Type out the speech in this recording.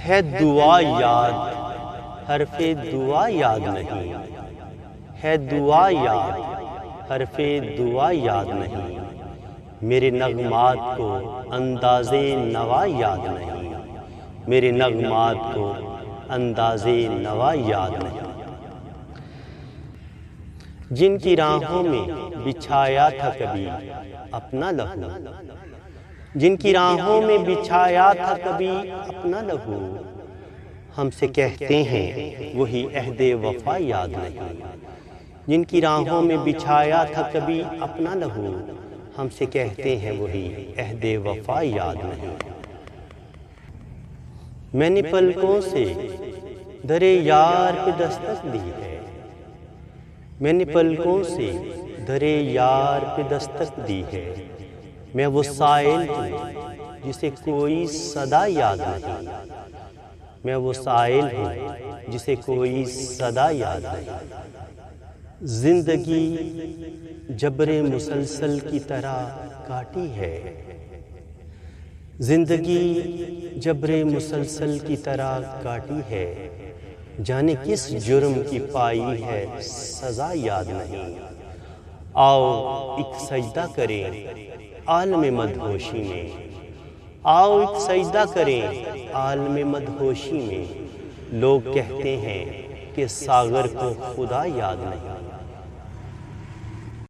ہے دعا یاد، حرف دعا یاد نہیں، ہے دعا یاد، حرف دعا یاد نہیں، میرے نغمات کو انداز نوا یاد نہیں، میرے نغمات کو انداز نوا یاد نہیں۔ جن کی راہوں میں بچھایا تھا کبھی اپنا لہو، جن کی راہوں میں بچھایا تھا کبھی اپنا لہو، ہم سے کہتے ہیں وہی عہد وفا یاد نہیں، جن کی راہوں میں بچھایا تھا کبھی اپنا لہو، ہم سے کہتے ہیں وہی عہد وفا یاد نہیں۔ میں نے پلکوں سے در یار پہ دستک دی ہے، میں نے پلکوں سے در یار پہ دستک دی ہے، میں وہ سائل ہوں جسے کوئی صدا یاد نہیں، میں وہ سائل ہوں جسے کوئی صدا یاد نہیں۔ زندگی جبر مسلسل کی طرح کاٹی ہے، زندگی جبر مسلسل کی طرح کاٹی ہے، جانے کس جرم کی پائی ہے سزا یاد نہیں۔ آؤ ایک سجدہ کریں عالم مدہوشی میں، آؤ ایک سجدہ کریں عالم مدہوشی میں، لوگ کہتے ہیں کہ ساغر کو خدا یاد نہیں۔